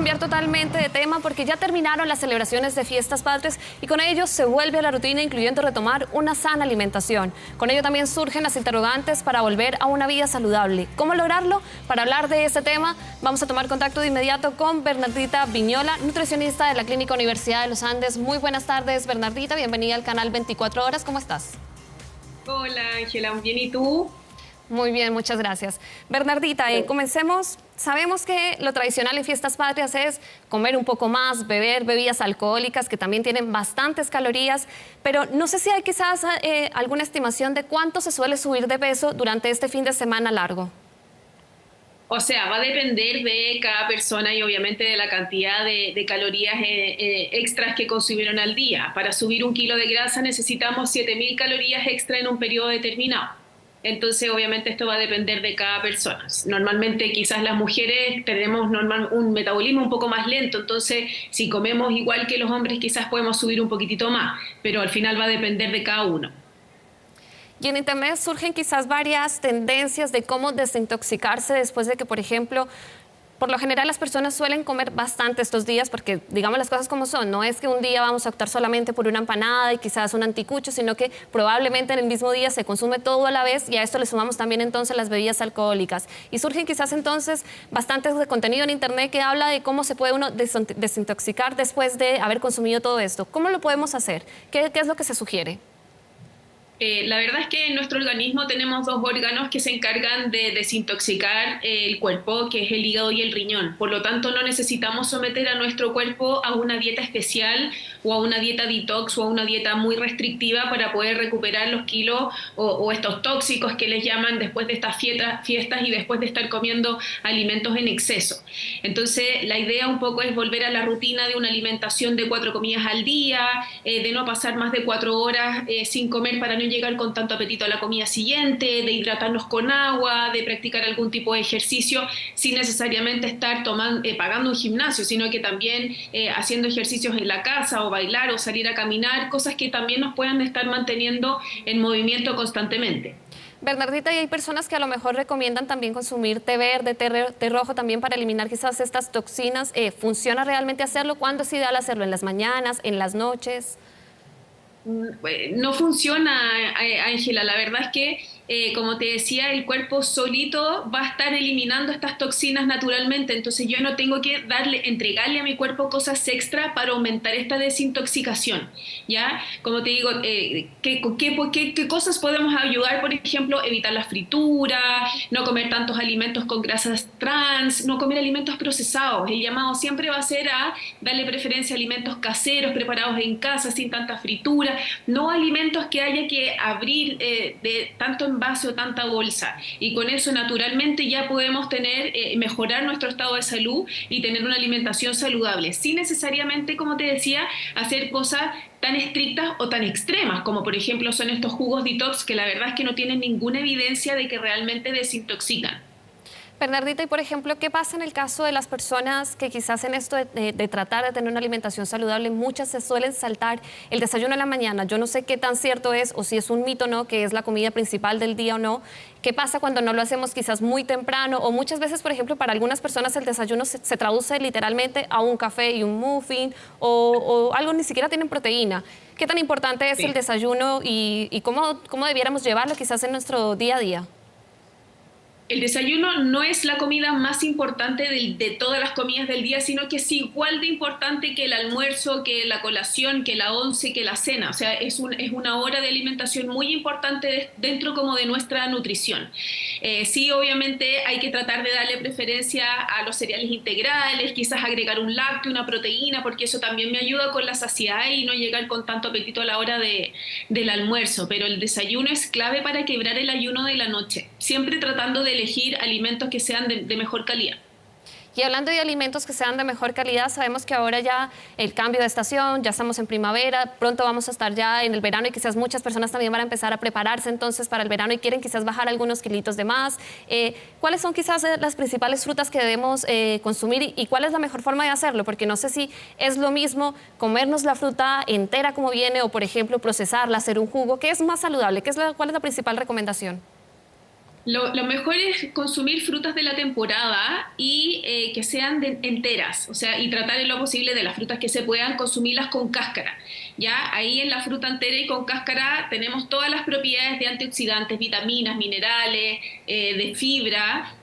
cambiar totalmente de tema porque ya terminaron las celebraciones de fiestas patrias y con ello se vuelve a la rutina, incluyendo retomar una sana alimentación. Con ello también surgen las interrogantes para volver a una vida saludable. ¿Cómo lograrlo? Para hablar de este tema vamos a tomar contacto de inmediato con Bernardita Viñola, nutricionista de la Clínica Universidad de los Andes. Muy buenas tardes, Bernardita, bienvenida al canal 24 Horas. ¿Cómo estás? Hola, Ángela, bien, ¿y tú? Muy bien, muchas gracias. Bernardita, comencemos. Sabemos que lo tradicional en fiestas patrias es comer un poco más, beber bebidas alcohólicas que también tienen bastantes calorías, pero no sé si hay quizás alguna estimación de cuánto se suele subir de peso durante este fin de semana largo. O sea, va a depender de cada persona y obviamente de la cantidad de calorías extras que consumieron al día. Para subir 1 kilo de grasa necesitamos 7.000 calorías extra en un periodo determinado. Entonces, obviamente, esto va a depender de cada persona. Normalmente, quizás las mujeres tenemos un metabolismo un poco más lento, entonces, si comemos igual que los hombres, quizás podemos subir un poquitito más, pero al final va a depender de cada uno. Y en Internet surgen quizás varias tendencias de cómo desintoxicarse después de que, por ejemplo, por lo general las personas suelen comer bastante estos días porque, digamos las cosas como son, no es que un día vamos a optar solamente por una empanada y quizás un anticucho, sino que probablemente en el mismo día se consume todo a la vez y a esto le sumamos también entonces las bebidas alcohólicas. Y surgen quizás entonces bastantes de contenido en Internet que habla de cómo se puede uno desintoxicar después de haber consumido todo esto. ¿Cómo lo podemos hacer? ¿Qué es lo que se sugiere? La verdad es que en nuestro organismo tenemos 2 órganos que se encargan de desintoxicar el cuerpo, que es el hígado y el riñón. Por lo tanto, no necesitamos someter a nuestro cuerpo a una dieta especial o a una dieta detox o a una dieta muy restrictiva para poder recuperar los kilos o estos tóxicos que les llaman después de estas fiestas y después de estar comiendo alimentos en exceso. Entonces, la idea un poco es volver a la rutina de una alimentación de 4 comidas al día, de no pasar más de 4 horas sin comer para no llegar con tanto apetito a la comida siguiente, de hidratarnos con agua, de practicar algún tipo de ejercicio sin necesariamente estar pagando un gimnasio, sino que también haciendo ejercicios en la casa o bailar o salir a caminar, cosas que también nos puedan estar manteniendo en movimiento constantemente. Bernardita, y hay personas que a lo mejor recomiendan también consumir té verde, té rojo también para eliminar quizás estas toxinas. ¿Funciona realmente hacerlo? ¿Cuándo es ideal hacerlo? ¿En las mañanas? ¿En las noches? No funciona, Ángela. La verdad es que, como te decía, el cuerpo solito va a estar eliminando estas toxinas naturalmente. Entonces yo no tengo que entregarle a mi cuerpo cosas extra para aumentar esta desintoxicación, ¿ya? Como te digo, ¿qué cosas podemos ayudar? Por ejemplo, evitar la fritura, no comer tantos alimentos con grasas trans, no comer alimentos procesados. El llamado siempre va a ser a darle preferencia a alimentos caseros, preparados en casa, sin tanta fritura, no alimentos que haya que abrir de tanto envase o tanta bolsa. Y con eso naturalmente ya podemos mejorar nuestro estado de salud y tener una alimentación saludable, sin necesariamente, como te decía, hacer cosas tan estrictas o tan extremas, como por ejemplo son estos jugos detox, que la verdad es que no tienen ninguna evidencia de que realmente desintoxican. Bernardita, y por ejemplo, ¿qué pasa en el caso de las personas que quizás en esto de tratar de tener una alimentación saludable, muchas se suelen saltar el desayuno en la mañana? Yo no sé qué tan cierto es o si es un mito o no, que es la comida principal del día o no. ¿Qué pasa cuando no lo hacemos quizás muy temprano? O muchas veces, por ejemplo, para algunas personas el desayuno se traduce literalmente a un café y un muffin o algo ni siquiera tienen proteína. ¿Qué tan importante es el desayuno y cómo debiéramos llevarlo quizás en nuestro día a día? El desayuno no es la comida más importante de todas las comidas del día, sino que es igual de importante que el almuerzo, que la colación, que la once, que la cena. O sea, es una hora de alimentación muy importante dentro como de nuestra nutrición. Sí, obviamente hay que tratar de darle preferencia a los cereales integrales, quizás agregar un lácteo, una proteína, porque eso también me ayuda con la saciedad y no llegar con tanto apetito a la hora del almuerzo. Pero el desayuno es clave para quebrar el ayuno de la noche, siempre tratando de elegir alimentos que sean de mejor calidad. Y hablando de alimentos que sean de mejor calidad, sabemos que ahora ya el cambio de estación, ya estamos en primavera, pronto vamos a estar ya en el verano y quizás muchas personas también van a empezar a prepararse entonces para el verano y quieren quizás bajar algunos kilitos de más. ¿Cuáles son quizás las principales frutas que debemos consumir y cuál es la mejor forma de hacerlo? Porque no sé si es lo mismo comernos la fruta entera como viene o, por ejemplo, procesarla, hacer un jugo. ¿Qué es más saludable? ¿Cuál es la principal recomendación? Lo mejor es consumir frutas de la temporada y que sean enteras, o sea, y tratar en lo posible de las frutas que se puedan consumirlas con cáscara. Ya ahí en la fruta entera y con cáscara tenemos todas las propiedades de antioxidantes, vitaminas, minerales, de fibra.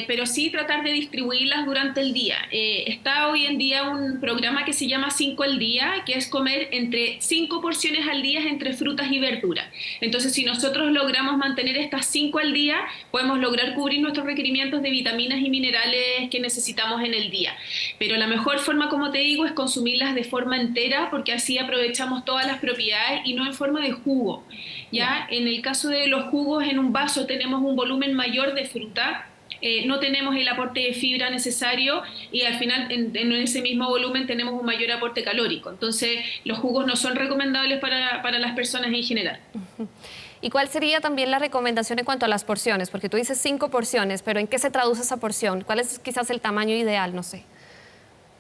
Pero sí tratar de distribuirlas durante el día. Está hoy en día un programa que se llama 5 al día, que es comer entre 5 porciones al día entre frutas y verduras. Entonces, si nosotros logramos mantener estas 5 al día, podemos lograr cubrir nuestros requerimientos de vitaminas y minerales que necesitamos en el día. Pero la mejor forma, como te digo, es consumirlas de forma entera, porque así aprovechamos todas las propiedades y no en forma de jugo. ¿Ya? En el caso de los jugos, en un vaso tenemos un volumen mayor de fruta, no tenemos el aporte de fibra necesario y al final en ese mismo volumen tenemos un mayor aporte calórico. Entonces los jugos no son recomendables para las personas en general. ¿Y cuál sería también la recomendación en cuanto a las porciones? Porque tú dices 5 porciones, pero ¿en qué se traduce esa porción? ¿Cuál es quizás el tamaño ideal? No sé.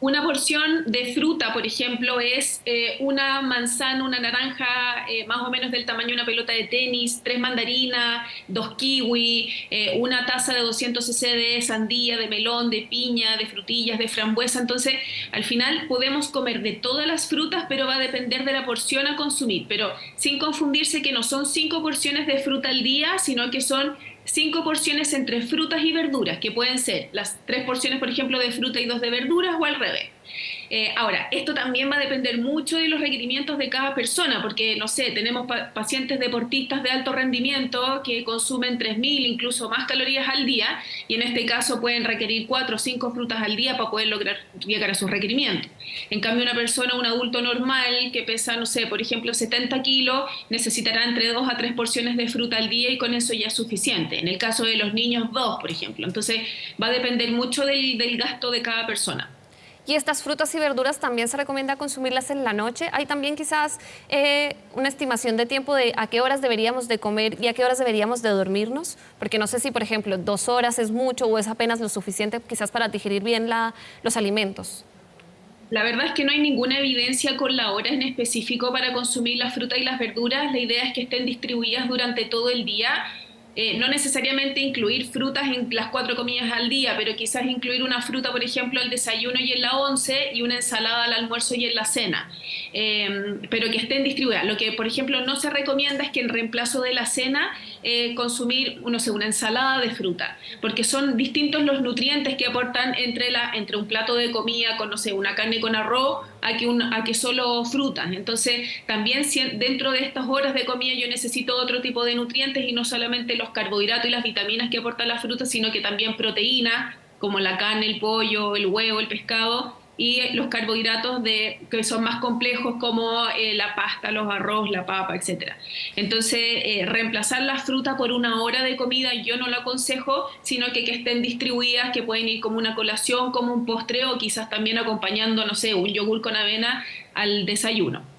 Una porción de fruta, por ejemplo, es una manzana, una naranja, más o menos del tamaño de una pelota de tenis, 3 mandarinas, 2 kiwi, una taza de 200 cc de sandía, de melón, de piña, de frutillas, de frambuesa. Entonces, al final podemos comer de todas las frutas, pero va a depender de la porción a consumir. Pero sin confundirse que no son 5 porciones de fruta al día, sino que son 5 porciones entre frutas y verduras, que pueden ser las 3 porciones, por ejemplo, de fruta y 2 de verduras o al revés. Ahora, esto también va a depender mucho de los requerimientos de cada persona, porque, no sé, tenemos pacientes deportistas de alto rendimiento que consumen 3.000, incluso más calorías al día, y en este caso pueden requerir 4 o 5 frutas al día para poder lograr llegar a sus requerimientos. En cambio, una persona, un adulto normal que pesa, no sé, por ejemplo, 70 kilos, necesitará entre 2 a 3 porciones de fruta al día y con eso ya es suficiente. En el caso de los niños, 2, por ejemplo. Entonces, va a depender mucho del gasto de cada persona. ¿Y estas frutas y verduras también se recomienda consumirlas en la noche? ¿Hay también quizás una estimación de tiempo de a qué horas deberíamos de comer y a qué horas deberíamos de dormirnos? Porque no sé si, por ejemplo, 2 horas es mucho o es apenas lo suficiente quizás para digerir bien los alimentos. La verdad es que no hay ninguna evidencia con la hora en específico para consumir la fruta y las verduras. La idea es que estén distribuidas durante todo el día. No necesariamente incluir frutas en las 4 comidas al día, pero quizás incluir una fruta, por ejemplo, al desayuno y en la once, y una ensalada al almuerzo y en la cena, pero que estén distribuidas. Lo que, por ejemplo, no se recomienda es que en reemplazo de la cena consumir, no sé, una ensalada de fruta, porque son distintos los nutrientes que aportan entre un plato de comida con, no sé, una carne con arroz a que solo frutas. Entonces, también dentro de estas horas de comida yo necesito otro tipo de nutrientes y no solamente los carbohidratos y las vitaminas que aportan las frutas, sino que también proteínas, como la carne, el pollo, el huevo, el pescado, y los carbohidratos que son más complejos como la pasta, los arroz, la papa, etc. Entonces, reemplazar la fruta por una hora de comida yo no lo aconsejo, sino que estén distribuidas, que pueden ir como una colación, como un postre o quizás también acompañando, no sé, un yogur con avena al desayuno.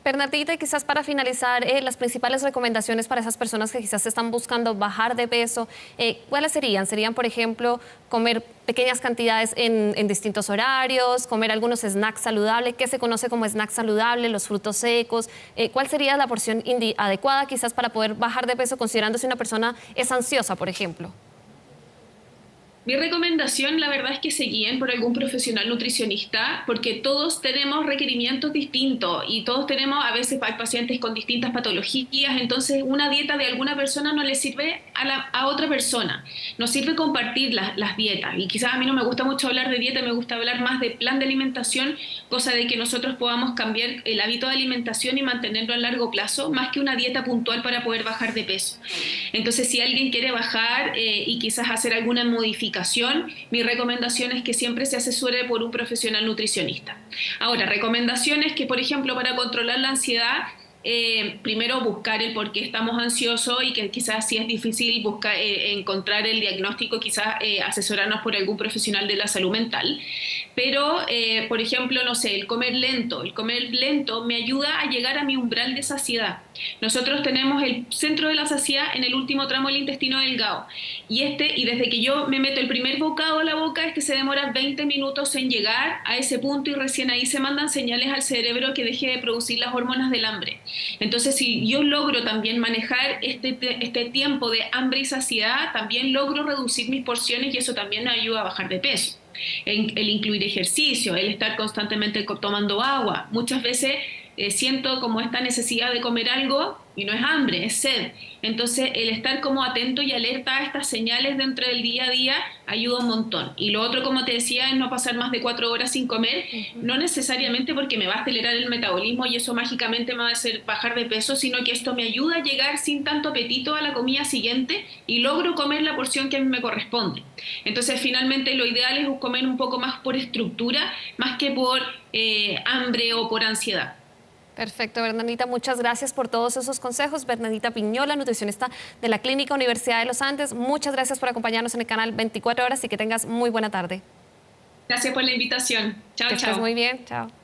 Bernardita, y quizás para finalizar, las principales recomendaciones para esas personas que quizás están buscando bajar de peso, ¿cuáles serían? ¿Serían, por ejemplo, comer pequeñas cantidades en distintos horarios, comer algunos snacks saludables? ¿Qué se conoce como snack saludable? ¿Los frutos secos? ¿Cuál sería la porción adecuada quizás para poder bajar de peso considerando si una persona es ansiosa, por ejemplo? Mi recomendación, la verdad, es que se guíen por algún profesional nutricionista, porque todos tenemos requerimientos distintos y todos tenemos, a veces hay pacientes con distintas patologías, entonces una dieta de alguna persona no le sirve a otra persona. Nos sirve compartir las dietas, y quizás a mí no me gusta mucho hablar de dieta, me gusta hablar más de plan de alimentación, cosa de que nosotros podamos cambiar el hábito de alimentación y mantenerlo a largo plazo, más que una dieta puntual para poder bajar de peso. Entonces, si alguien quiere bajar y quizás hacer alguna modificación, mi recomendación es que siempre se asesore por un profesional nutricionista. Ahora, recomendaciones que, por ejemplo, para controlar la ansiedad, primero buscar el por qué estamos ansiosos y que quizás si es difícil encontrar el diagnóstico, quizás asesorarnos por algún profesional de la salud mental. pero, por ejemplo, no sé, el comer lento me ayuda a llegar a mi umbral de saciedad. Nosotros tenemos el centro de la saciedad en el último tramo del intestino delgado, y desde que yo me meto el primer bocado a la boca es que se demora 20 minutos en llegar a ese punto, y recién ahí se mandan señales al cerebro que deje de producir las hormonas del hambre. Entonces, si yo logro también manejar este tiempo de hambre y saciedad, también logro reducir mis porciones, y eso también me ayuda a bajar de peso. El incluir ejercicio, el estar constantemente tomando agua. Muchas veces siento como esta necesidad de comer algo y no es hambre, es sed. Entonces, el estar como atento y alerta a estas señales dentro del día a día ayuda un montón. Y lo otro, como te decía, es no pasar más de 4 horas sin comer, no necesariamente porque me va a acelerar el metabolismo y eso mágicamente me va a hacer bajar de peso, sino que esto me ayuda a llegar sin tanto apetito a la comida siguiente y logro comer la porción que a mí me corresponde. Entonces, finalmente, lo ideal es comer un poco más por estructura, más que por hambre o por ansiedad. Perfecto, Bernardita, muchas gracias por todos esos consejos. Bernardita Piñola, nutricionista de la Clínica Universidad de los Andes, muchas gracias por acompañarnos en el canal 24 Horas y que tengas muy buena tarde. Gracias por la invitación. Chao, Que chao. estés muy bien, chao.